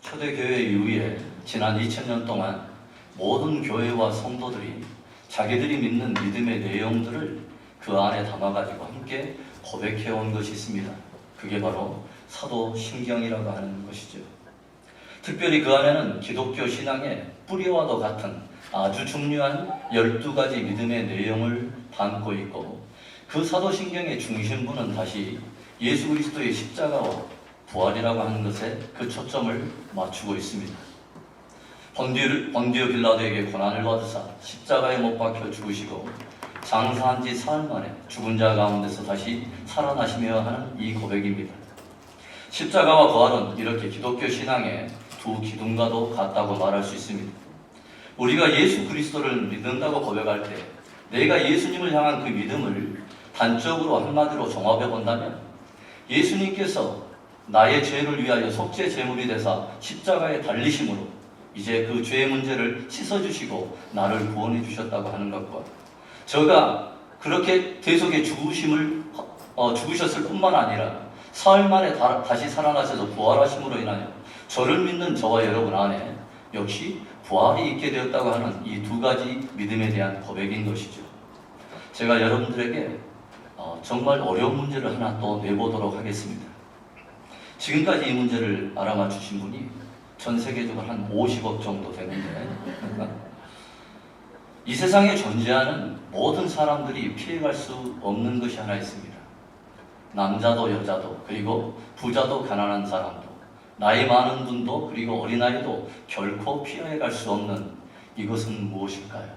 초대교회 이후에 지난 2000년 동안 모든 교회와 성도들이 자기들이 믿는 믿음의 내용들을 그 안에 담아가지고 함께 고백해온 것이 있습니다. 그게 바로 사도신경이라고 하는 것이죠. 특별히 그 안에는 기독교 신앙의 뿌리와도 같은 아주 중요한 12가지 믿음의 내용을 담고 있고, 그 사도신경의 중심부는 다시 예수 그리스도의 십자가와 부활이라고 하는 것에 그 초점을 맞추고 있습니다. 본디오 빌라도에게 고난을 받으사 십자가에 못 박혀 죽으시고 장사한 지 사흘 만에 죽은 자 가운데서 다시 살아나시며 하는 이 고백입니다. 십자가와 부활은 이렇게 기독교 신앙의 두 기둥과도 같다고 말할 수 있습니다. 우리가 예수 그리스도를 믿는다고 고백할 때 내가 예수님을 향한 그 믿음을 단적으로 한마디로 종합해 본다면, 예수님께서 나의 죄를 위하여 속죄 제물이 되사 십자가에 달리심으로 이제 그 죄의 문제를 씻어주시고 나를 구원해 주셨다고 하는 것과, 저가 그렇게 대속의 죽으셨을 뿐만 아니라 사흘 만에 다시 살아나셔서 부활하심으로 인하여 저를 믿는 저와 여러분 안에 역시 부활이 있게 되었다고 하는 이 두 가지 믿음에 대한 고백인 것이죠. 제가 여러분들에게 정말 어려운 문제를 하나 또 내보도록 하겠습니다. 지금까지 이 문제를 알아맞추신 분이 전 세계적으로 한 50억 정도 되는데, 이 세상에 존재하는 모든 사람들이 피해갈 수 없는 것이 하나 있습니다. 남자도 여자도, 그리고 부자도 가난한 사람도, 나이 많은 분도, 그리고 어린아이도 결코 피해갈 수 없는 이것은 무엇일까요?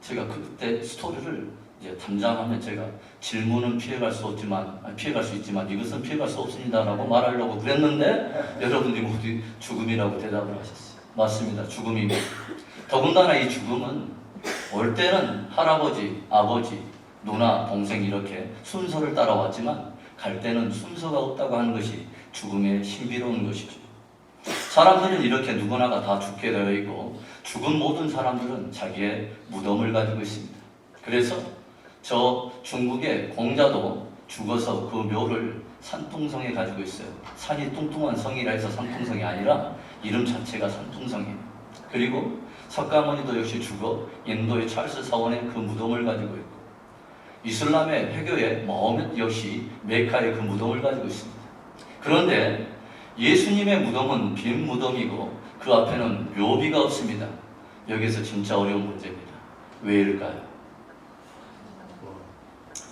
제가 그때 스토리를 이제 담장하면 제가 질문은 피해갈 수 있지만 이것은 피해갈 수 없습니다라고 말하려고 그랬는데 여러분들이 모두 죽음이라고 대답을 하셨어요. 맞습니다. 죽음입니다. 더군다나 이 죽음은 올 때는 할아버지, 아버지, 누나, 동생 이렇게 순서를 따라왔지만 갈 때는 순서가 없다고 하는 것이 죽음의 신비로운 것이죠. 사람들은 이렇게 누구나가 다 죽게 되어 있고, 죽은 모든 사람들은 자기의 무덤을 가지고 있습니다. 그래서 저 중국의 공자도 죽어서 그 묘를 산둥성에 가지고 있어요. 산이 뚱뚱한 성이라 해서 산둥성이 아니라 이름 자체가 산둥성이에요. 그리고 석가모니도 역시 죽어 인도의 찰스 사원에 그 무덤을 가지고 있고, 이슬람의 회교의 마호멧 역시 메카에 그 무덤을 가지고 있습니다. 그런데 예수님의 무덤은 빈 무덤이고 그 앞에는 묘비가 없습니다. 여기서 진짜 어려운 문제입니다. 왜일까요?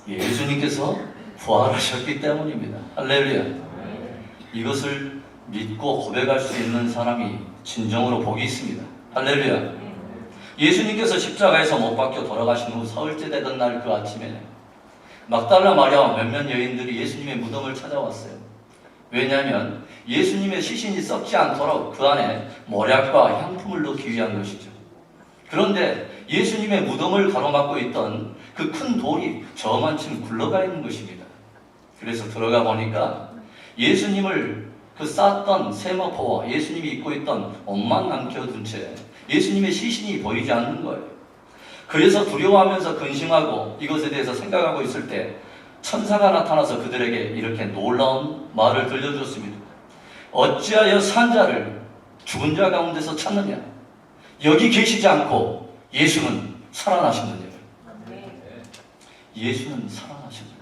예수님께서 부활하셨기 때문입니다. 할렐루야. 이것을 믿고 고백할 수 있는 사람이 진정으로 복이 있습니다. 할렐루야. 예수님께서 십자가에서 못 박혀 돌아가신 후 사흘째 되던 날 그 아침에 막달라 마리아와 몇몇 여인들이 예수님의 무덤을 찾아왔어요. 왜냐하면 예수님의 시신이 썩지 않도록 그 안에 모략과 향품을 넣기 위한 것이죠. 그런데 예수님의 무덤을 가로막고 있던 그 큰 돌이 저만큼 굴러가 있는 것입니다. 그래서 들어가 보니까 예수님을 그 쌌던 세마포와 예수님이 입고 있던 옷만 남겨둔 채 예수님의 시신이 보이지 않는 거예요. 그래서 두려워하면서 근심하고 이것에 대해서 생각하고 있을 때 천사가 나타나서 그들에게 이렇게 놀라운 말을 들려줬습니다. 어찌하여 산 자를 죽은 자 가운데서 찾느냐? 여기 계시지 않고 예수는 살아나셨느냐? 예수는 살아나셨느냐?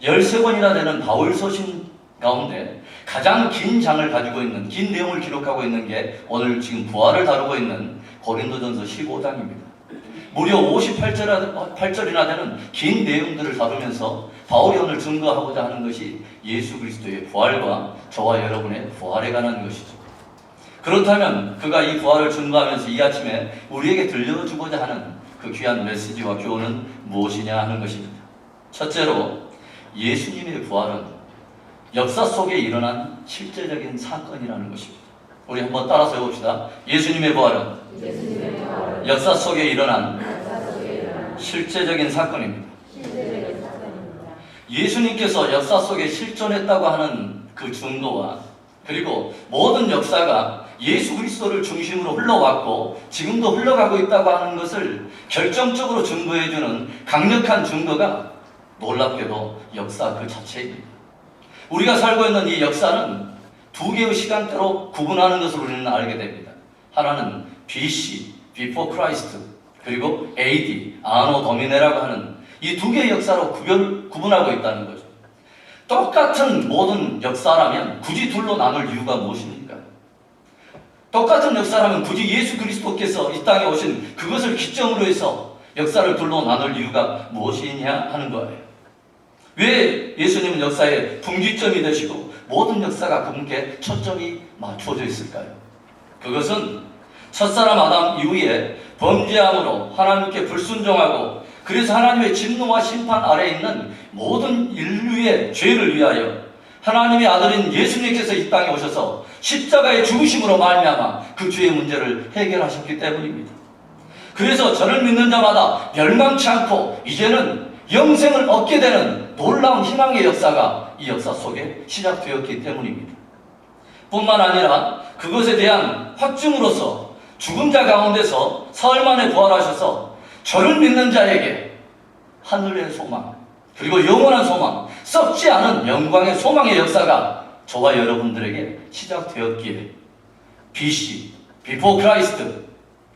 13권이나 되는 바울 서신 가운데 가장 긴 장을 가지고 있는, 긴 내용을 기록하고 있는 게 오늘 지금 부활을 다루고 있는 고린도전서 15장입니다. 무려 58절이나 되는 긴 내용들을 다루면서 바울이 오늘 증거하고자 하는 것이 예수 그리스도의 부활과 저와 여러분의 부활에 관한 것이죠. 그렇다면 그가 이 부활을 증거하면서 이 아침에 우리에게 들려주고자 하는 그 귀한 메시지와 교훈은 무엇이냐 하는 것입니다. 첫째로, 예수님의 부활은 역사 속에 일어난 실제적인 사건이라는 것입니다. 우리 한번 따라서 해봅시다. 예수님의 부활은 역사 속에 일어난 실제적인 사건입니다. 예수님께서 역사 속에 실존했다고 하는 그 증거와, 그리고 모든 역사가 예수 그리스도를 중심으로 흘러왔고 지금도 흘러가고 있다고 하는 것을 결정적으로 증거해주는 강력한 증거가 놀랍게도 역사 그 자체입니다. 우리가 살고 있는 이 역사는 두 개의 시간대로 구분하는 것을 우리는 알게 됩니다. 하나는 BC, Before Christ, 그리고 AD, 아노 도미네라고 하는 이 두 개의 역사로 구분하고 있다는 거죠. 똑같은 모든 역사라면 굳이 둘로 나눌 이유가 무엇입니까? 똑같은 역사라면 굳이 예수 그리스도께서 이 땅에 오신 그것을 기점으로 해서 역사를 둘로 나눌 이유가 무엇이냐 하는 거예요. 왜 예수님은 역사의 분기점이 되시고 모든 역사가 그분께 초점이 맞춰져 있을까요? 그것은 첫사람 아담 이후에 범죄함으로 하나님께 불순종하고 그래서 하나님의 진노와 심판 아래에 있는 모든 인류의 죄를 위하여 하나님의 아들인 예수님께서 이 땅에 오셔서 십자가의 죽으심으로 말미암아 그 죄의 문제를 해결하셨기 때문입니다. 그래서 저를 믿는 자마다 멸망치 않고 이제는 영생을 얻게 되는 놀라운 희망의 역사가 이 역사 속에 시작되었기 때문입니다. 뿐만 아니라 그것에 대한 확증으로서 죽은 자 가운데서 사흘 만에 부활하셔서 저를 믿는 자에게 하늘의 소망, 그리고 영원한 소망, 썩지 않은 영광의 소망의 역사가 저와 여러분들에게 시작되었기에 BC, Before Christ,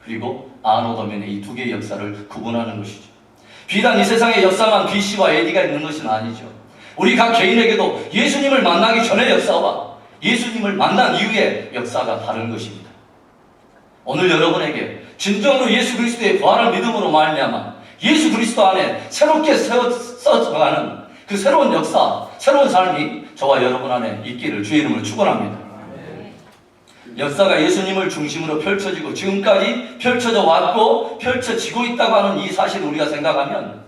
그리고 아노 도미네 이 두 개의 역사를 구분하는 것이죠. 비단 이 세상의 역사만 BC와 AD가 있는 것은 아니죠. 우리 각 개인에게도 예수님을 만나기 전의 역사와 예수님을 만난 이후의 역사가 다른 것입니다. 오늘 여러분에게 진정으로 예수 그리스도의 부활을 믿음으로 말미암아 예수 그리스도 안에 새롭게 써져가는 그 새로운 역사, 새로운 삶이 저와 여러분 안에 있기를 주의 이름으로 축원합니다. 역사가 예수님을 중심으로 펼쳐지고 지금까지 펼쳐져 왔고 펼쳐지고 있다고 하는 이 사실을 우리가 생각하면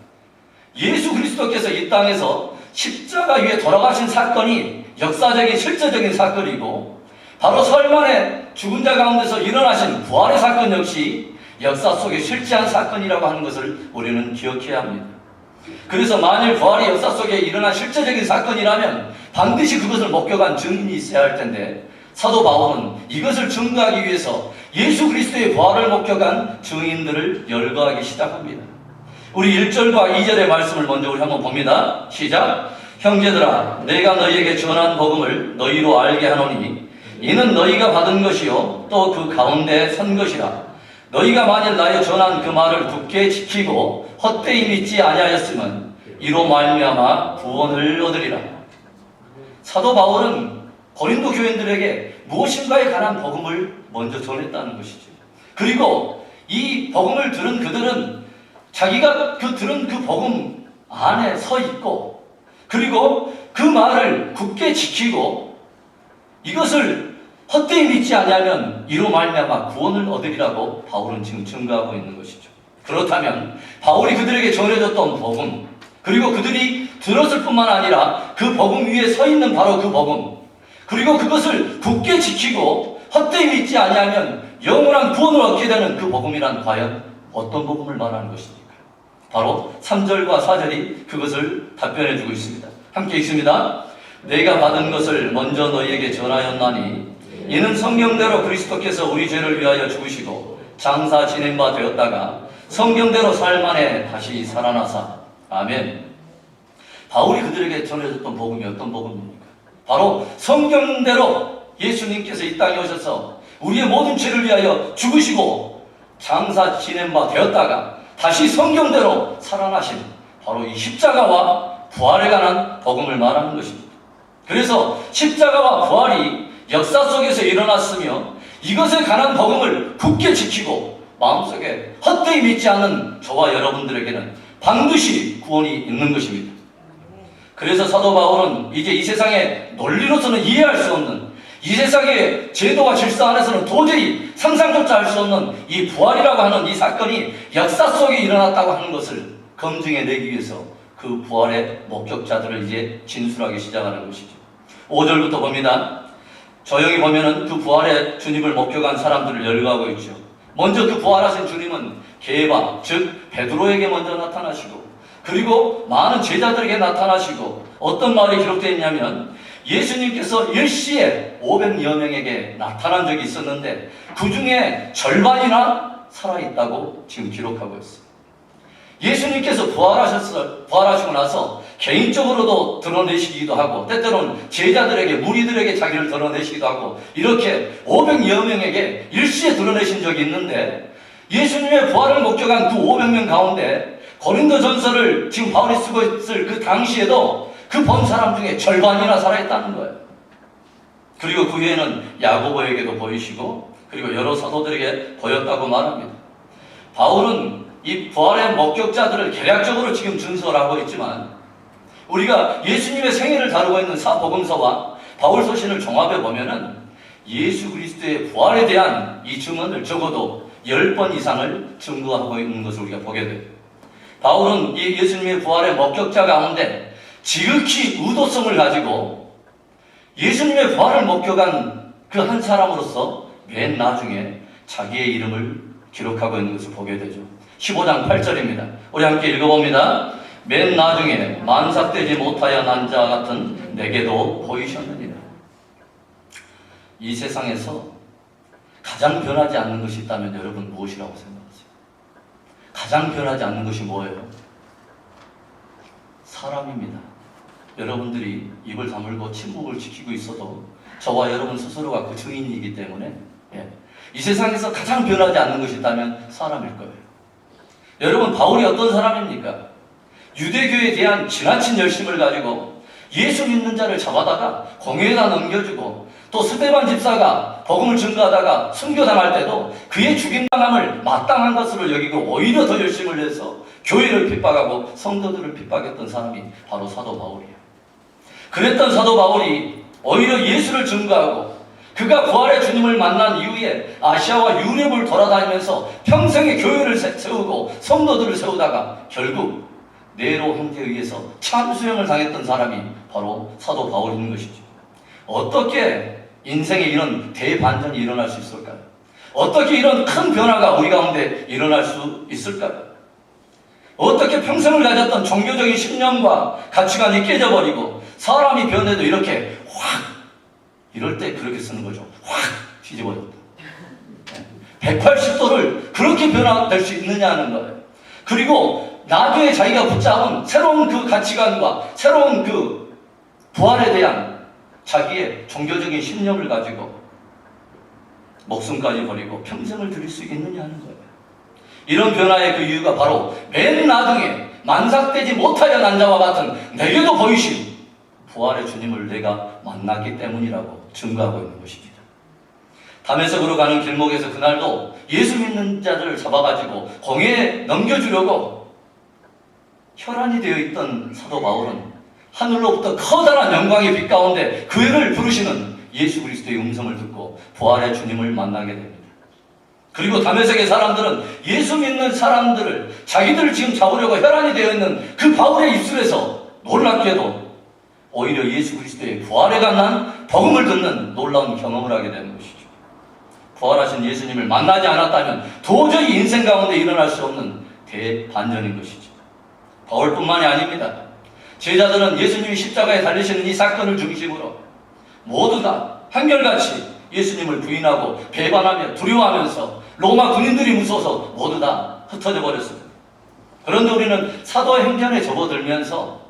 예수 그리스도께서 이 땅에서 십자가 위에 돌아가신 사건이 역사적인 실제적인 사건이고 바로 설 만에 죽은 자 가운데서 일어나신 부활의 사건 역시 역사 속에 실제한 사건이라고 하는 것을 우리는 기억해야 합니다. 그래서 만일 부활이 역사 속에 일어난 실제적인 사건이라면 반드시 그것을 목격한 증인이 있어야 할 텐데 사도 바울은 이것을 증거하기 위해서 예수 그리스도의 부활을 목격한 증인들을 열거하기 시작합니다. 우리 1절과 2절의 말씀을 먼저 우리 한번 봅니다. 시작. 형제들아 내가 너희에게 전한 복음을 너희로 알게 하노니 이는 너희가 받은 것이요 또 그 가운데 선 것이라. 너희가 만일 나의 전한 그 말을 굳게 지키고 헛되이 믿지 아니하였으면 이로 말미암아 구원을 얻으리라. 사도 바울은 고린도 교인들에게 무엇인가에 관한 복음을 먼저 전했다는 것이죠. 그리고 이 복음을 들은 그들은 자기가 들은 그 복음 안에 서 있고 그리고 그 말을 굳게 지키고 이것을 헛되이 믿지 아니하면 이로 말미암아 구원을 얻으리라고 바울은 지금 증거하고 있는 것이죠. 그렇다면 바울이 그들에게 전해줬던 복음 그리고 그들이 들었을 뿐만 아니라 그 복음 위에 서 있는 바로 그 복음 그리고 그것을 굳게 지키고 헛되이 믿지 아니하면 영원한 구원을 얻게 되는 그 복음이란 과연 어떤 복음을 말하는 것입니까? 바로 3절과 4절이 그것을 답변해 주고 있습니다. 함께 읽습니다. 내가 받은 것을 먼저 너희에게 전하였나니 이는 성경대로 그리스도께서 우리 죄를 위하여 죽으시고 장사 지낸 바 되었다가 성경대로 살 만에 다시 살아나사. 아멘. 바울이 그들에게 전해줬던 복음이 어떤 복음입니까? 바로 성경대로 예수님께서 이 땅에 오셔서 우리의 모든 죄를 위하여 죽으시고 장사 지낸 바 되었다가 다시 성경대로 살아나신 바로 이 십자가와 부활에 관한 복음을 말하는 것입니다. 그래서 십자가와 부활이 역사 속에서 일어났으며 이것에 관한 복음을 굳게 지키고 마음속에 헛되이 믿지 않는 저와 여러분들에게는 반드시 구원이 있는 것입니다. 그래서 사도 바울은 이제 이 세상의 논리로서는 이해할 수 없는 이 세상의 제도와 질서 안에서는 도저히 상상조차 할 수 없는 이 부활이라고 하는 이 사건이 역사 속에 일어났다고 하는 것을 검증해내기 위해서 그 부활의 목격자들을 이제 진술하기 시작하는 것이죠. 5절부터 봅니다. 조용히 보면은 그 부활의 주님을 목격한 사람들을 열거하고 있죠. 먼저 그 부활하신 주님은 게바, 즉 베드로에게 먼저 나타나시고 그리고 많은 제자들에게 나타나시고 어떤 말이 기록되어 있냐면 예수님께서 10시에 500여 명에게 나타난 적이 있었는데 그 중에 절반이나 살아있다고 지금 기록하고 있어요. 예수님께서 부활하시고 나서 개인적으로도 드러내시기도 하고 때때로는 제자들에게 무리들에게 자기를 드러내시기도 하고 이렇게 500여 명에게 일시에 드러내신 적이 있는데 예수님의 부활을 목격한 그 500명 가운데 고린도전서를 지금 바울이 쓰고 있을 그 당시에도 그 본 사람 중에 절반이나 살아있다는 거예요. 그리고 그 후에는 야고보에게도 보이시고 그리고 여러 사도들에게 보였다고 말합니다. 바울은 이 부활의 목격자들을 개략적으로 지금 준설하고 있지만 우리가 예수님의 생애를 다루고 있는 사복음서와 바울 서신을 종합해 보면은 예수 그리스도의 부활에 대한 이 증언을 적어도 10번 이상을 증거하고 있는 것을 우리가 보게 돼요. 바울은 이 예수님의 부활의 목격자 가운데 지극히 의도성을 가지고 예수님의 부활을 목격한 그 한 사람으로서 맨 나중에 자기의 이름을 기록하고 있는 것을 보게 되죠. 15장 8절입니다. 우리 함께 읽어봅니다. 맨 나중에 만삭되지 못하여 난 자 같은 내게도 보이셨느니라. 이 세상에서 가장 변하지 않는 것이 있다면 여러분 무엇이라고 생각하세요? 가장 변하지 않는 것이 뭐예요? 사람입니다. 여러분들이 입을 다물고 침묵을 지키고 있어도 저와 여러분 스스로가 그 증인이기 때문에 이 세상에서 가장 변하지 않는 것이 있다면 사람일 거예요. 여러분 바울이 어떤 사람입니까? 유대교에 대한 지나친 열심을 가지고 예수 믿는 자를 잡아다가 공회에다 넘겨주고 또 스데반 집사가 복음을 증거하다가 순교당할 때도 그의 죽임당함을 마땅한 것으로 여기고 오히려 더 열심을 내서 교회를 핍박하고 성도들을 핍박했던 사람이 바로 사도 바울이에요. 그랬던 사도 바울이 오히려 예수를 증거하고 그가 부활의 주님을 만난 이후에 아시아와 유럽을 돌아다니면서 평생의 교회를 세우고 성도들을 세우다가 결국 네로 황제에 의해서 참수형을 당했던 사람이 바로 사도 바울인 것이죠. 어떻게 인생에 이런 대반전이 일어날 수 있을까요? 어떻게 이런 큰 변화가 우리 가운데 일어날 수 있을까요? 어떻게 평생을 가졌던 종교적인 신념과 가치관이 깨져버리고 사람이 변해도 이렇게 확 이럴 때 그렇게 쓰는 거죠. 확 뒤집어졌다. 180도를 그렇게 변화될 수 있느냐는 거예요. 그리고 나중에 자기가 붙잡은 새로운 그 가치관과 새로운 그 부활에 대한 자기의 종교적인 신념을 가지고 목숨까지 버리고 평생을 드릴 수 있느냐는 거예요. 이런 변화의 그 이유가 바로 맨 나중에 만삭되지 못하여 난 자와 같은 내게도 보이신 부활의 주님을 내가 만났기 때문이라고 증거하고 있는 것입니다. 다메섹으로 가는 길목에서 그날도 예수 믿는 자들을 잡아가지고 공회에 넘겨주려고 혈안이 되어 있던 사도 바울은 하늘로부터 커다란 영광의 빛 가운데 그를 부르시는 예수 그리스도의 음성을 듣고 부활의 주님을 만나게 됩니다. 그리고 다메섹의 사람들은 예수 믿는 사람들을 자기들을 지금 잡으려고 혈안이 되어 있는 그 바울의 입술에서 놀랍게도 오히려 예수 그리스도의 부활에 관한 복음을 듣는 놀라운 경험을 하게 되는 것이죠. 부활하신 예수님을 만나지 않았다면 도저히 인생 가운데 일어날 수 없는 대반전인 것이죠. 바울뿐만이 아닙니다. 제자들은 예수님이 십자가에 달리시는 이 사건을 중심으로 모두 다 한결같이 예수님을 부인하고 배반하며 두려워하면서 로마 군인들이 무서워서 모두 다 흩어져 버렸습니다. 그런데 우리는 사도행전에 접어들면서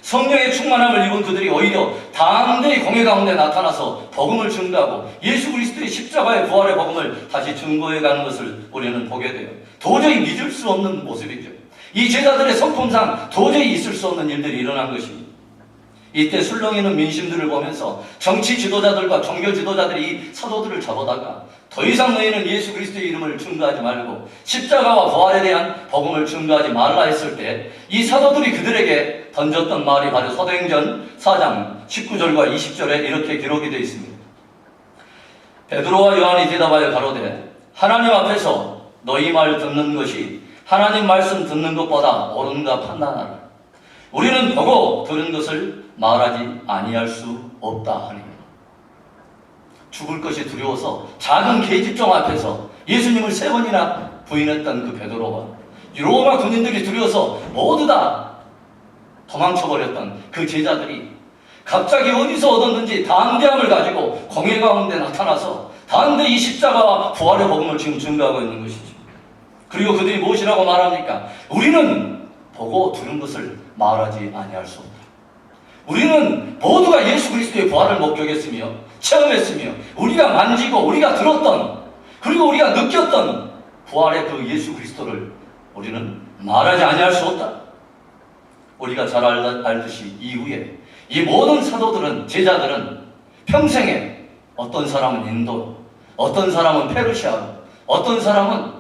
성령의 충만함을 입은 그들이 오히려 당대의 공회 가운데 나타나서 복음을 증거하고 예수 그리스도의 십자가의 부활의 복음을 다시 증거해가는 것을 우리는 보게 돼요. 도저히 믿을 수 없는 모습이죠. 이 제자들의 성품상 도저히 있을 수 없는 일들이 일어난 것입니다. 이때 술렁이는 민심들을 보면서 정치 지도자들과 종교 지도자들이 이 사도들을 잡아다가 더 이상 너희는 예수 그리스도의 이름을 증거하지 말고 십자가와 부활에 대한 복음을 증거하지 말라 했을 때 이 사도들이 그들에게 던졌던 말이 바로 사도행전 4장 19절과 20절에 이렇게 기록이 되어 있습니다. 베드로와 요한이 대답하여 가로되 하나님 앞에서 너희 말 듣는 것이 하나님 말씀 듣는 것보다 옳은가 판단하라. 우리는 보고 들은 것을 말하지 아니할 수 없다 하니. 죽을 것이 두려워서 작은 계집종 앞에서 예수님을 3번이나 부인했던 그 베드로와 로마 군인들이 두려워서 모두 다 도망쳐버렸던 그 제자들이 갑자기 어디서 얻었는지 담대함을 가지고 공회 가운데 나타나서 담대히 십자가와 부활의 복음을 지금 증거하고 있는 것이죠. 그리고 그들이 무엇이라고 말합니까? 우리는 보고 들은 것을 말하지 아니할 수 없다. 우리는 모두가 예수 그리스도의 부활을 목격했으며 체험했으며 우리가 만지고 우리가 들었던 그리고 우리가 느꼈던 부활의 그 예수 그리스도를 우리는 말하지 아니할 수 없다. 우리가 잘 알듯이 이후에 이 모든 사도들은 제자들은 평생에 어떤 사람은 인도로, 어떤 사람은 페르시아로, 어떤 사람은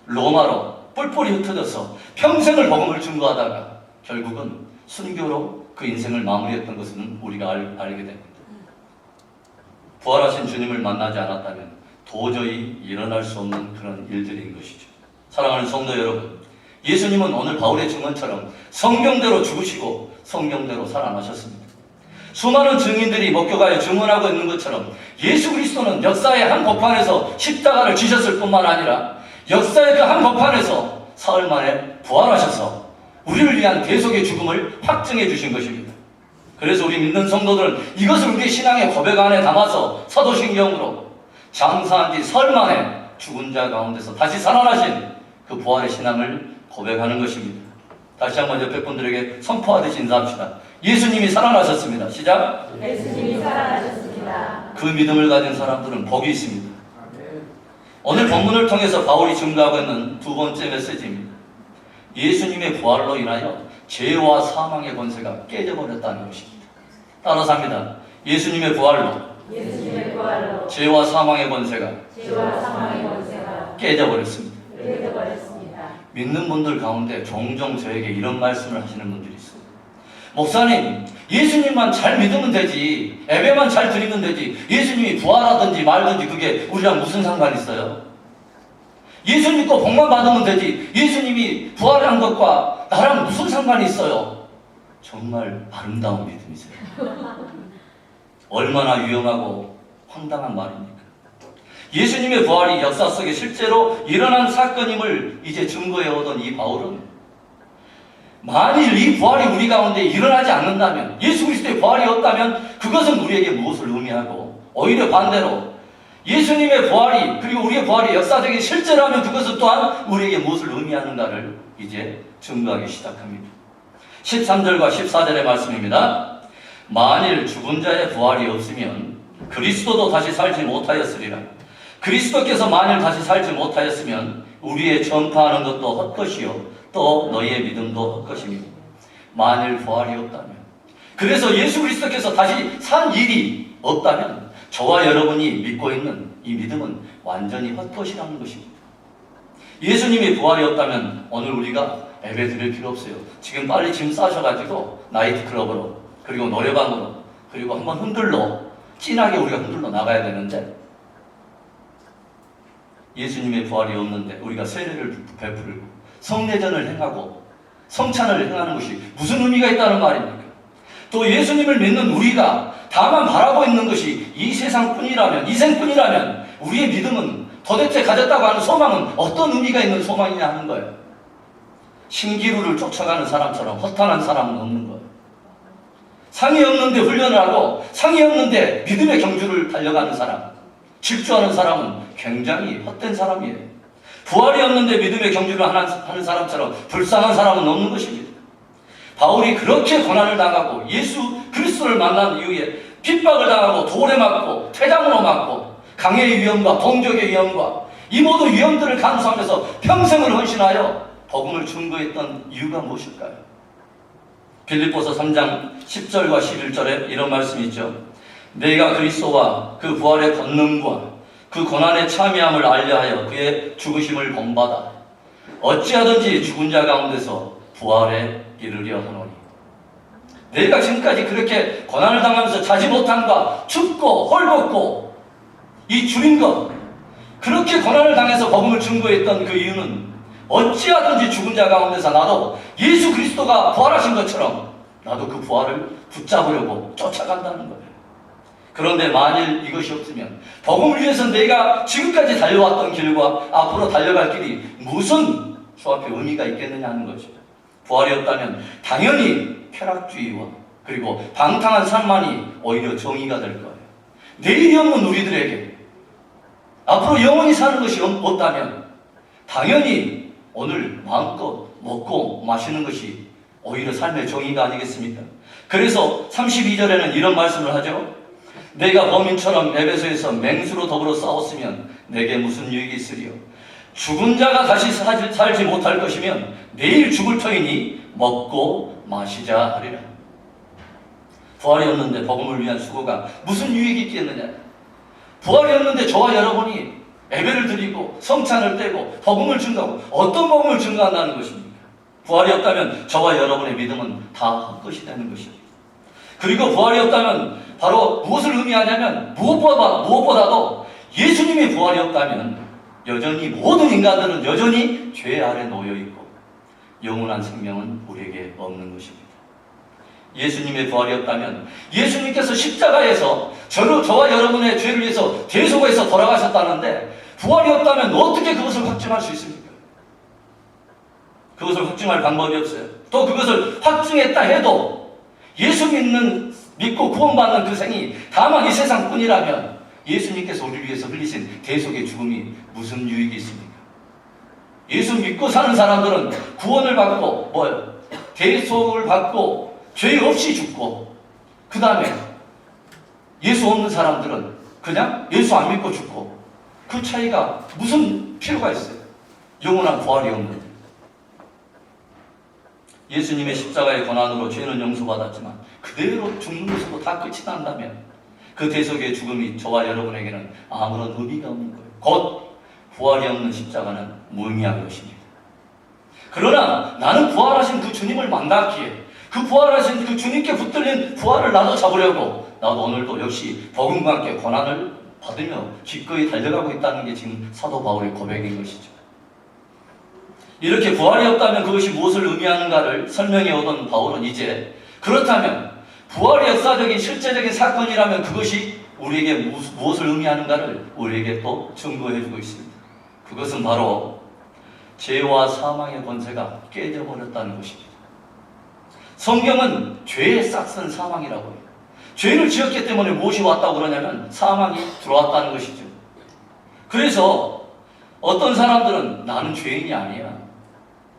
로마로 뿔뿔이 흩어져서 평생을 복음을 증거하다가 결국은 순교로 그 인생을 마무리했던 것은 우리가 알게 됩니다. 부활하신 주님을 만나지 않았다면 도저히 일어날 수 없는 그런 일들인 것이죠. 사랑하는 성도 여러분, 예수님은 오늘 바울의 증언처럼 성경대로 죽으시고 성경대로 살아나셨습니다. 수많은 증인들이 목격하여 증언하고 있는 것처럼 예수 그리스도는 역사의 한 복판에서 십자가를 지셨을 뿐만 아니라 역사의 그 한 복판에서 사흘 만에 부활하셔서 우리를 위한 대속의 죽음을 확증해 주신 것입니다. 그래서 우리 믿는 성도들은 이것을 우리 신앙의 고백 안에 담아서 사도신경으로 장사한 지 사흘 만에 죽은 자 가운데서 다시 살아나신 그 부활의 신앙을 고백하는 것입니다. 다시 한번 옆에 분들에게 선포하듯이 인사합시다. 예수님이 살아나셨습니다. 시작. 예수님이 살아나셨습니다. 그 믿음을 가진 사람들은 복이 있습니다. 오늘 본문을 통해서 바울이 증거하고 있는 두 번째 메시지입니다. 예수님의 부활로 인하여 죄와 사망의 권세가 깨져버렸다는 것입니다. 따라서 합니다. 예수님의 부활로 죄와 사망의 권세가 깨져버렸습니다. 믿는 분들 가운데 종종 저에게 이런 말씀을 하시는 분들이 있어요. 목사님, 예수님만 잘 믿으면 되지, 예배만 잘 드리면 되지, 예수님이 부활하든지 말든지 그게 우리랑 무슨 상관이 있어요? 예수 믿고 복만 받으면 되지, 예수님이 부활한 것과 나랑 무슨 상관이 있어요? 정말 아름다운 믿음이세요. 얼마나 위험하고 황당한 말입니까? 예수님의 부활이 역사 속에 실제로 일어난 사건임을 이제 증거해 오던 이 바울은 만일 이 부활이 우리 가운데 일어나지 않는다면, 예수 그리스도의 부활이 없다면 그것은 우리에게 무엇을 의미하고, 오히려 반대로 예수님의 부활이, 그리고 우리의 부활이 역사적인 실제라면 그것은 또한 우리에게 무엇을 의미하는가를 이제 증거하기 시작합니다. 13절과 14절의 말씀입니다. 만일 죽은 자의 부활이 없으면 그리스도도 다시 살지 못하였으리라. 그리스도께서 만일 다시 살지 못하였으면 우리의 전파하는 것도 헛것이요 또 너희의 믿음도 헛것입니다. 만일 부활이 없다면, 그래서 예수 그리스도께서 다시 산 일이 없다면 저와 여러분이 믿고 있는 이 믿음은 완전히 헛것이라는 것입니다. 예수님이 부활이 없다면 오늘 우리가 예배 드릴 필요 없어요. 지금 빨리 짐 싸셔가지고 나이트클럽으로, 그리고 노래방으로, 그리고 한번 흔들러, 진하게 우리가 흔들러 나가야 되는데, 예수님의 부활이 없는데 우리가 세례를 베풀고 성례전을 행하고 성찬을 행하는 것이 무슨 의미가 있다는 말입니까? 또 예수님을 믿는 우리가 다만 바라고 있는 것이 이 세상뿐이라면, 이 생뿐이라면 우리의 믿음은, 도대체 가졌다고 하는 소망은 어떤 의미가 있는 소망이냐 하는 거예요. 신기루를 쫓아가는 사람처럼 허탄한 사람은 없는 거예요. 상이 없는데 훈련을 하고 상이 없는데 믿음의 경주를 달려가는 사람, 질주하는 사람은 굉장히 헛된 사람이에요. 부활이 없는데 믿음의 경주를 하는 사람처럼 불쌍한 사람은 없는 것입니다. 바울이 그렇게 고난을 당하고 예수 그리스도를 만난 이후에 핍박을 당하고 돌에 맞고 퇴장으로 맞고 강의 위험과 동족의 위험과 이 모든 위험들을 감수하면서 평생을 헌신하여 복음을 증거했던 이유가 무엇일까요? 빌립보서 3장 10절과 11절에 이런 말씀이 있죠. 내가 그리스도와 그 부활의 권능과 그 고난의 참여함을 알려하여 그의 죽으심을 본받아 어찌하든지 죽은 자 가운데서 부활에 이르려 하노니. 내가 지금까지 그렇게 고난을 당하면서 자지 못함과 춥고 헐벗고 이 줄인 것, 그렇게 고난을 당해서 복음을 증거했던 그 이유는 어찌하든지 죽은 자 가운데서 나도 예수 그리스도가 부활하신 것처럼 나도 그 부활을 붙잡으려고 쫓아간다는 거예요. 그런데 만일 이것이 없으면 복음을 위해서 내가 지금까지 달려왔던 길과 앞으로 달려갈 길이 무슨 주 앞에 의미가 있겠느냐 하는 거죠. 부활이 없다면 당연히 쾌락주의와 그리고 방탕한 산만이 오히려 정의가 될 거예요. 내일이 없는 우리들에게 앞으로 영원히 사는 것이 없다면 당연히 오늘 마음껏 먹고 마시는 것이 오히려 삶의 정의가 아니겠습니까? 그래서 32절에는 이런 말씀을 하죠. 내가 범인처럼 에베소에서 맹수로 더불어 싸웠으면 내게 무슨 유익이 있으리요? 죽은 자가 다시 살지 못할 것이면 내일 죽을 터이니 먹고 마시자 하리라. 부활이 없는데 복음을 위한 수고가 무슨 유익이 있겠느냐? 부활이 없는데 저와 여러분이 예배를 드리고 성찬을 떼고 복음을 증거하고 어떤 복음을 증거한다는 것입니까? 부활이 없다면 저와 여러분의 믿음은 다 헛것이 되는 것입니다. 그리고 부활이 없다면 바로 무엇을 의미하냐면 무엇보다도 예수님의 부활이 없다면 여전히 모든 인간들은 여전히 죄 아래 놓여 있고 영원한 생명은 우리에게 없는 것입니다. 예수님의 부활이 없다면 예수님께서 십자가에서 저와 여러분의 죄를 위해서 대속해서 돌아가셨다는데 부활이 없다면 어떻게 그것을 확증할 수 있습니까? 그것을 확증할 방법이 없어요. 또 그것을 확증했다 해도 예수 믿고 구원받는 그 생이 다만 이 세상뿐이라면 예수님께서 우리를 위해서 흘리신 대속의 죽음이 무슨 유익이 있습니까? 예수 믿고 사는 사람들은 구원을 받고 대속을 받고 죄 없이 죽고 그 다음에 예수 없는 사람들은 그냥 예수 안 믿고 죽고 그 차이가 무슨 필요가 있어요? 영원한 부활이 없는데. 예수님의 십자가의 권한으로 죄는 용서받았지만 그대로 죽는 것으로 다 끝이 난다면 그 대속의 죽음이 저와 여러분에게는 아무런 의미가 없는 거예요. 곧 부활이 없는 십자가는 무의미한 것입니다. 그러나 나는 부활하신 그 주님을 만났기에 그 부활하신 그 주님께 붙들린 부활을 나도 잡으려고 나도 오늘도 역시 복음과 함께 권한을 받으며 기꺼이 달려가고 있다는 게 지금 사도 바울의 고백인 것이죠. 이렇게 부활이 없다면 그것이 무엇을 의미하는가를 설명해 오던 바울은 이제 그렇다면 부활의 역사적인 실제적인 사건이라면 그것이 우리에게 무엇을 의미하는가를 우리에게 또 증거해 주고 있습니다. 그것은 바로 죄와 사망의 권세가 깨져버렸다는 것입니다. 성경은 죄의 싹슨 사망이라고 해요. 죄를 지었기 때문에 무엇이 왔다고 그러냐면 사망이 들어왔다는 것이죠. 그래서 어떤 사람들은 나는 죄인이 아니야,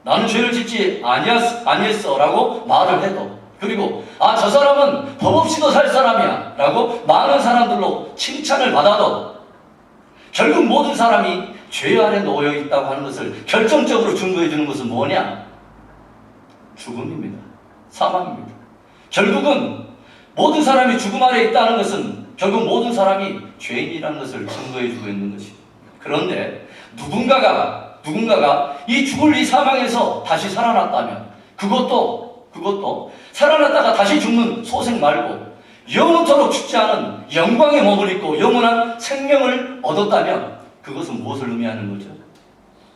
나는 죄를 짓지 아니했어 라고 말을 해도, 그리고 저 사람은 법 없이도 살 사람이야 라고 많은 사람들로 칭찬을 받아도 결국 모든 사람이 죄 아래 놓여 있다고 하는 것을 결정적으로 증거해 주는 것은 뭐냐? 죽음입니다. 사망입니다. 결국은 모든 사람이 죽음 아래 있다는 것은 결국 모든 사람이 죄인이라는 것을 증거해 주고 있는 것입니다. 그런데 누군가가 이 죽을 이 사망에서 다시 살아났다면 그것도 살아났다가 다시 죽는 소생 말고 영원토록 죽지 않은 영광의 몸을 입고 영원한 생명을 얻었다면 그것은 무엇을 의미하는 거죠?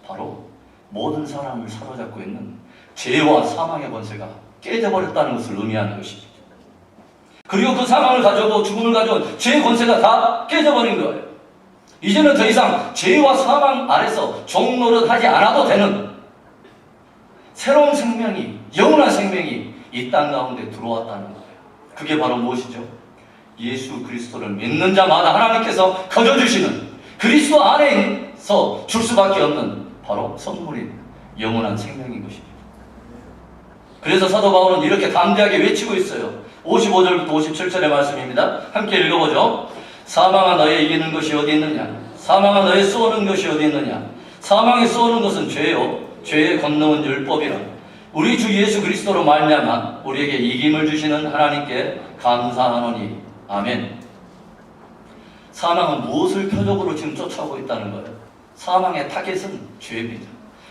바로 모든 사람을 사로잡고 있는 죄와 사망의 권세가 깨져버렸다는 것을 의미하는 것입니다. 그리고 그 사망을 가져오고 죽음을 가져온 죄의 권세가 다 깨져버린 거예요. 이제는 더 이상 죄와 사망 아래서 종노릇하지 않아도 되는 새로운 생명이, 영원한 생명이 이 땅 가운데 들어왔다는 거예요. 그게 바로 무엇이죠? 예수 그리스도를 믿는 자마다 하나님께서 거저주시는 그리스도 안에서 줄 수밖에 없는 바로 선물인 영원한 생명인 것입니다. 그래서 사도 바울은 이렇게 담대하게 외치고 있어요. 55절부터 57절의 말씀입니다. 함께 읽어보죠. 사망아 너의 이기는 것이 어디 있느냐? 사망아 너의 쏘는 것이 어디 있느냐? 사망에 쏘는 것은 죄요 죄의 권능은 율법이라. 우리 주 예수 그리스도로 말미암아 우리에게 이김을 주시는 하나님께 감사하노니 아멘. 사망은 무엇을 표적으로 지금 쫓아오고 있다는 거예요? 사망의 타겟은 죄입니다.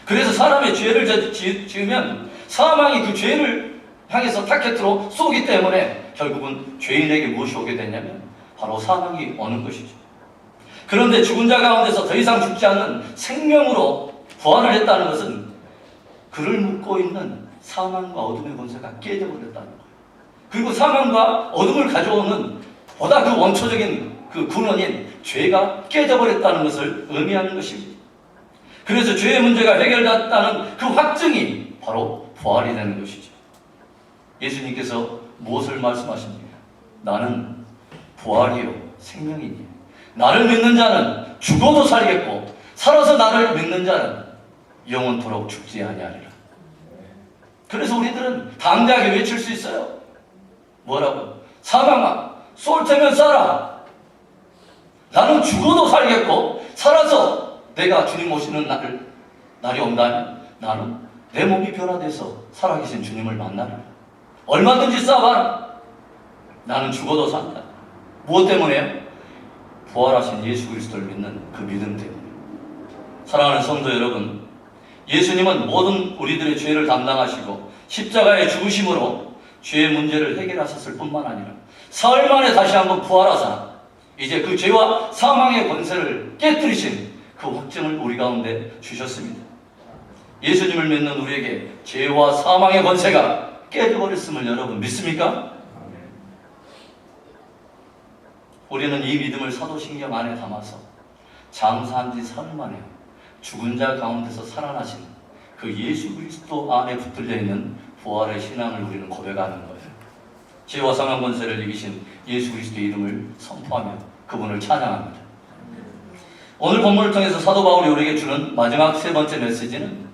그래서 사람의 죄를 지으면 사망이 그 죄를 향해서 타겟으로 쏘기 때문에 결국은 죄인에게 무엇이 오게 되냐면 바로 사망이 오는 것이죠. 그런데 죽은 자 가운데서 더 이상 죽지 않는 생명으로 부활을 했다는 것은 그를 묶고 있는 사망과 어둠의 권세가 깨져버렸다는 거예요. 그리고 사망과 어둠을 가져오는 보다 그 원초적인 그 근원인 죄가 깨져버렸다는 것을 의미하는 것입니다. 그래서 죄의 문제가 해결됐다는 그 확증이 바로 부활이 되는 것이죠. 예수님께서 무엇을 말씀하십니까? 나는 부활이요 생명이니 나를 믿는 자는 죽어도 살겠고 살아서 나를 믿는 자는 영원토록 죽지 아니하리라. 그래서 우리들은 담대하게 외칠 수 있어요. 뭐라고? 사망아, 쏠 테면 쏴라. 나는 죽어도 살겠고 살아서 내가 주님 오시는 날이 온다면 나는 내 몸이 변화돼서 살아계신 주님을 만나리라. 얼마든지 쏴봐라. 나는 죽어도 산다. 무엇 때문에요? 부활하신 예수 그리스도를 믿는 그 믿음 때문에. 사랑하는 성도 여러분, 예수님은 모든 우리들의 죄를 담당하시고 십자가의 죽으심으로 죄의 문제를 해결하셨을 뿐만 아니라 사흘 만에 다시 한번 부활하사 이제 그 죄와 사망의 권세를 깨뜨리신 그 확증을 우리 가운데 주셨습니다. 예수님을 믿는 우리에게 죄와 사망의 권세가 깨져버렸음을 여러분 믿습니까? 우리는 이 믿음을 사도신경 안에 담아서 장사한 지 사흘 만에 죽은 자 가운데서 살아나신 그 예수 그리스도 안에 붙들려 있는 부활의 신앙을 우리는 고백하는 거예요. 죄와 사망 권세를 이기신 예수 그리스도의 이름을 선포하며 그분을 찬양합니다. 오늘 본문을 통해서 사도 바울이 우리에게 주는 마지막 세 번째 메시지는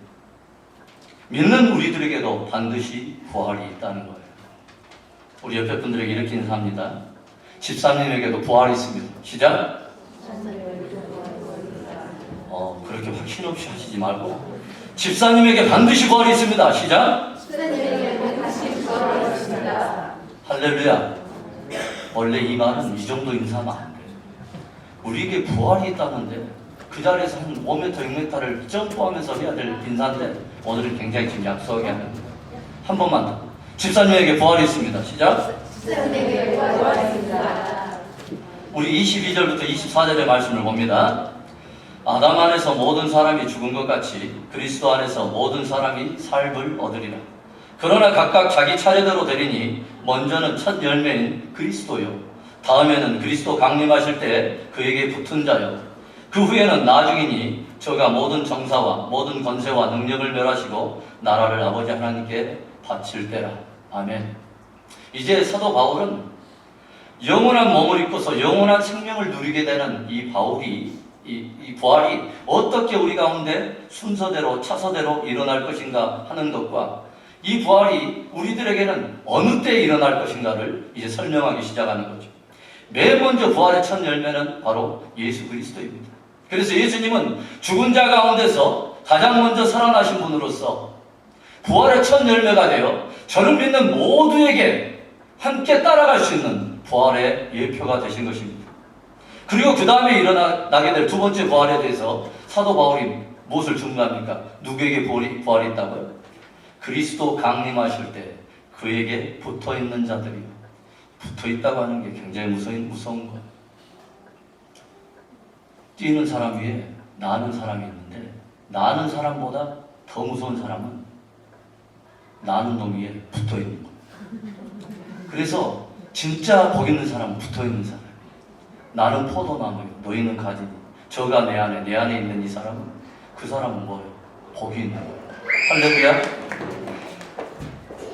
믿는 우리들에게도 반드시 부활이 있다는 거예요. 우리 옆에 분들에게 이렇게 인사합니다. 집사님에게도 부활이 있습니다. 시작. 그렇게 확신 없이 하시지 말고 집사님에게 반드시 부활이 있습니다. 시작. 할렐루야. 원래 이 말은 이 정도 인사하면 안 돼요. 우리에게 부활이 있다는데 그 자리에서 한 5m, 6m를 점프하면서 해야 될 인사인데 오늘은 굉장히 지금 약속하게 하는 거예요. 한 번만 더. 집사님에게 부활이 있습니다. 시작. 집사님에게 부활이 있습니다. 우리 22절부터 24절의 말씀을 봅니다. 아담 안에서 모든 사람이 죽은 것 같이 그리스도 안에서 모든 사람이 삶을 얻으리라. 그러나 각각 자기 차례대로 되리니 먼저는 첫 열매인 그리스도요, 다음에는 그리스도 강림하실 때 그에게 붙은 자요, 그 후에는 나중이니 저가 모든 정사와 모든 권세와 능력을 멸하시고 나라를 아버지 하나님께 바칠 때라. 아멘. 이제 사도 바울은 영원한 몸을 입고서 영원한 생명을 누리게 되는 이 바울이 이 부활이 어떻게 우리 가운데 순서대로 차서대로 일어날 것인가 하는 것과 이 부활이 우리들에게는 어느 때 일어날 것인가를 이제 설명하기 시작하는 거죠. 맨 먼저 부활의 첫 열매는 바로 예수 그리스도입니다. 그래서 예수님은 죽은 자 가운데서 가장 먼저 살아나신 분으로서 부활의 첫 열매가 되어 저를 믿는 모두에게 함께 따라갈 수 있는 부활의 예표가 되신 것입니다. 그리고 그 다음에 일어나게 될 두 번째 부활에 대해서 사도 바울이 무엇을 증거합니까? 누구에게 부활이 있다고요? 그리스도 강림하실 때 그에게 붙어있는 자들이 붙어있다고 하는 게 굉장히 무서운 거예요. 뛰는 사람 위에 나는 사람이 있는데 나는 사람보다 더 무서운 사람은 나는 놈 위에 붙어있는 거예요. 그래서 진짜 복 있는 사람은 붙어있는 사람. 나는 포도나무요, 너희는 가지니. 저가 내 안에 있는 이 사람은, 그 사람은 뭐예요? 복이 있는 거예요. 할렐루야.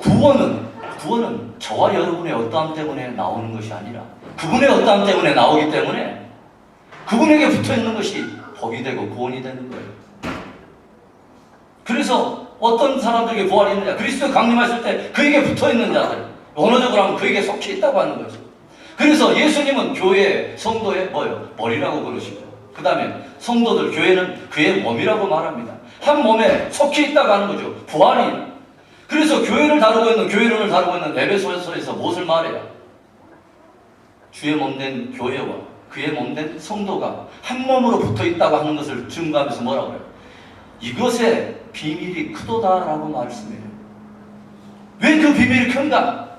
구원은 저와 여러분의 어떠함 때문에 나오는 것이 아니라 그분의 어떠함 때문에 나오기 때문에 그분에게 붙어있는 것이 복이 되고 구원이 되는 거예요. 그래서 어떤 사람들에게 부활이 있느냐? 그리스도 강림하실 때 그에게 붙어있는 자들, 언어적으로 하면 그에게 속해 있다고 하는 거죠. 그래서 예수님은 교회, 성도의 뭐예요? 머리라고 부르시고, 그 다음에 성도들, 교회는 그의 몸이라고 말합니다. 한 몸에 속해 있다고 하는 거죠. 부활이. 그래서 교회론을 다루고 있는 에베소서에서 무엇을 말해요? 주의 몸된 교회와 그의 몸된 성도가 한 몸으로 붙어 있다고 하는 것을 증거하면서 뭐라고 해요? 이것의 비밀이 크도다라고 말씀해요. 왜 그 비밀이 큰가?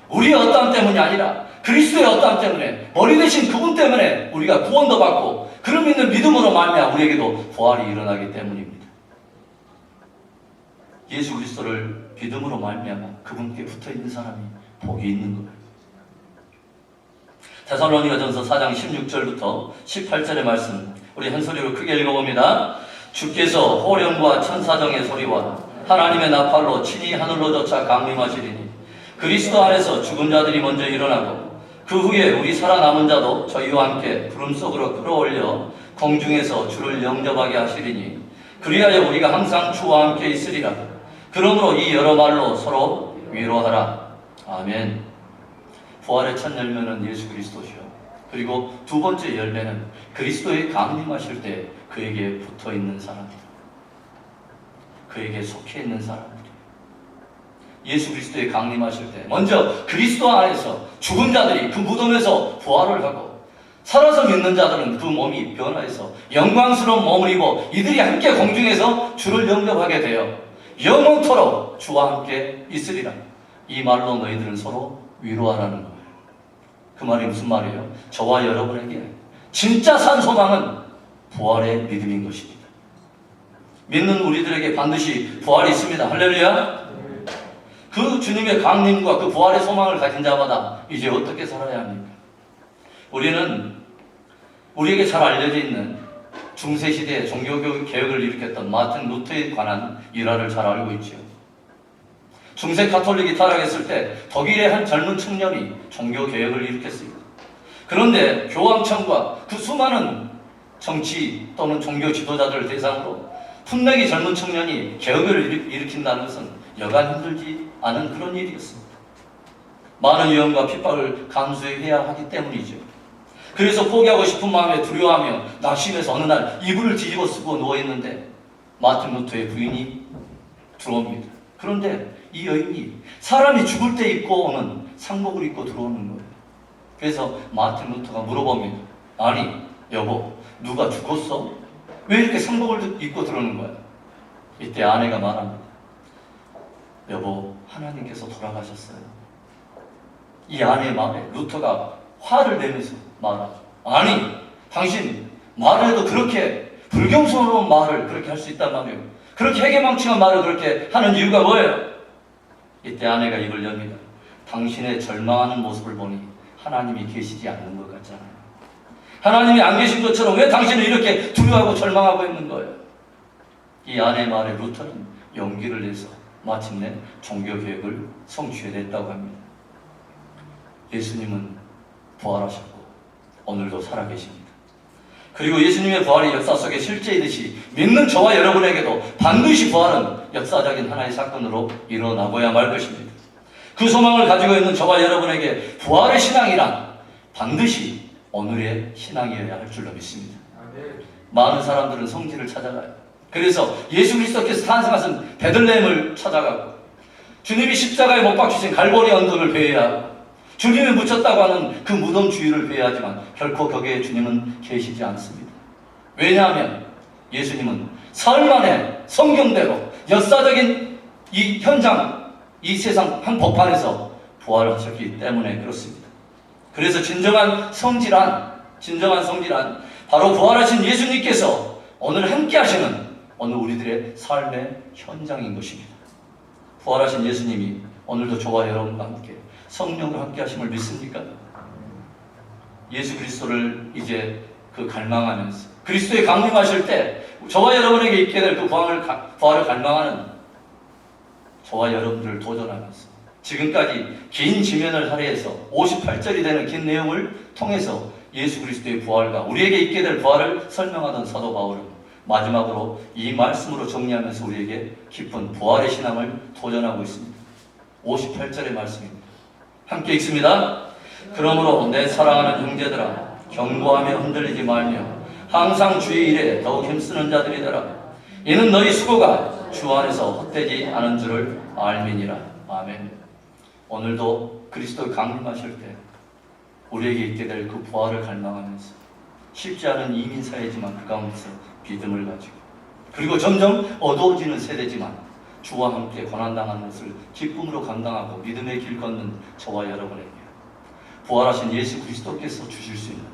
우리의 어떠함 때문이 아니라 그리스도의 어떠함 때문에, 머리 대신 그분 때문에 우리가 구원도 받고 그를 믿는 믿음으로 말미암아 우리에게도 부활이 일어나기 때문입니다. 예수 그리스도를 믿음으로 말미암아 그분께 붙어있는 사람이 복이 있는 거예요. 데살로니가전서 4장 16절부터 18절의 말씀 우리 한 소리로 크게 읽어봅니다. 주께서 호령과 천사정의 소리와 하나님의 나팔로 친히 하늘로 젖자 강림하시리니 그리스도 안에서 죽은 자들이 먼저 일어나고 그 후에 우리 살아남은 자도 저희와 함께 구름 속으로 끌어올려 공중에서 주를 영접하게 하시리니 그리하여 우리가 항상 주와 함께 있으리라. 그러므로 이 여러 말로 서로 위로하라. 아멘. 부활의 첫 열매는 예수 그리스도시요. 그리고 두 번째 열매는 그리스도의 강림하실 때 그에게 붙어 있는 사람이다. 그에게 속해 있는 사람들이. 예수 그리스도의 강림하실 때 먼저 그리스도 안에서 죽은 자들이 그 무덤에서 부활을 하고, 살아서 믿는 자들은 그 몸이 변화해서 영광스러운 몸을 입어 이들이 함께 공중에서 주를 영접하게 되어 영원토록 주와 함께 있으리라. 이 말로 너희들은 서로 위로하라는 거예요. 그 말이 무슨 말이에요? 저와 여러분에게 진짜 산 소망은 부활의 믿음인 것입니다. 믿는 우리들에게 반드시 부활이 있습니다. 할렐루야. 그 주님의 강림과 그 부활의 소망을 가진 자마다 이제 어떻게 살아야 합니까? 우리에게 잘 알려져 있는 중세시대에 종교개혁을 일으켰던 마틴 루터에 관한 일화를 잘 알고 있죠. 중세 가톨릭이 타락했을 때 독일의 한 젊은 청년이 종교개혁을 일으켰습니다. 그런데 교황청과 그 수많은 정치 또는 종교 지도자들을 대상으로 풋내기 젊은 청년이 개혁을 일으킨다는 것은 여간 힘들지 않은 그런 일이었습니다. 많은 위험과 핍박을 감수해야 하기 때문이죠. 그래서 포기하고 싶은 마음에 두려워하며 낙심해서 어느 날 이불을 뒤집어 쓰고 누워있는데 마틴 루터의 부인이 들어옵니다. 그런데 이 여인이 사람이 죽을 때 입고 오는 상복을 입고 들어오는 거예요. 그래서 마틴 루터가 물어봅니다. 아니 여보, 누가 죽었어? 왜 이렇게 상복을 입고 들어오는 거야? 이때 아내가 말합니다. 여보, 하나님께서 돌아가셨어요. 이 아내의 마음에 루터가 화를 내면서 말하죠. 아니, 당신 말을 해도 그렇게 불경스러운 말을 그렇게 할 수 있단 말이에요. 그렇게 해괴망측한 말을 그렇게 하는 이유가 뭐예요? 이때 아내가 입을 엽니다. 당신의 절망하는 모습을 보니 하나님이 계시지 않는 것 같잖아요. 하나님이 안 계신 것처럼 왜 당신은 이렇게 두려워하고 절망하고 있는 거예요? 이 아내의 말에 루터는 용기를 내서 마침내 종교개혁을 성취해냈다고 합니다. 예수님은 부활하셨고 오늘도 살아계십니다. 그리고 예수님의 부활이 역사 속에 실제이듯이 믿는 저와 여러분에게도 반드시 부활은 역사적인 하나의 사건으로 일어나고야 말 것입니다. 그 소망을 가지고 있는 저와 여러분에게 부활의 신앙이란 반드시 오늘의 신앙이어야 할 줄로 믿습니다. 많은 사람들은 성지를 찾아가요. 그래서 예수 그리스도께서 탄생하신 베들레헴을 찾아가고, 주님이 십자가에 못 박히신 갈보리 언덕을 배회하고, 주님이 묻혔다고 하는 그 무덤 주위를 배회하지만 결코 거기에 주님은 계시지 않습니다. 왜냐하면 예수님은 사흘 만에 성경대로 역사적인 이 현장, 이 세상 한 법판에서 부활하셨기 때문에 그렇습니다. 그래서 진정한 성질한 바로 부활하신 예수님께서 오늘 함께 하시는 오늘 우리들의 삶의 현장인 것입니다. 부활하신 예수님이 오늘도 저와 여러분과 함께 성령으로 함께 하심을 믿습니까? 예수 그리스도를 이제 갈망하면서 그리스도의 강림하실 때 저와 여러분에게 있게 될 그 부활을 갈망하는 저와 여러분들을 도전하면서 지금까지 긴 지면을 할애해서 58절이 되는 긴 내용을 통해서 예수 그리스도의 부활과 우리에게 있게 될 부활을 설명하던 사도 바울은 마지막으로 이 말씀으로 정리하면서 우리에게 깊은 부활의 신앙을 도전하고 있습니다. 58절의 말씀입니다. 함께 읽습니다. 그러므로 내 사랑하는 형제들아, 경고하며 흔들리지 말며 항상 주의 일에 더욱 힘쓰는 자들이 되라. 이는 너희 수고가 주 안에서 헛되지 않은 줄을 알미니라. 아멘. 오늘도 그리스도 강림하실 때 우리에게 있게 될 그 부활을 갈망하면서 쉽지 않은 이민사회지만 그 가운데서 믿음을 가지고, 그리고 점점 어두워지는 세대지만 주와 함께 고난당하는 것을 기쁨으로 감당하고 믿음의 길 걷는 저와 여러분에게 부활하신 예수 그리스도께서 주실 수 있는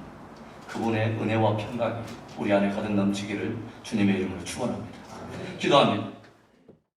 그분의 은혜와 평강이 우리 안에 가득 넘치기를 주님의 이름으로 축원합니다. 기도합니다.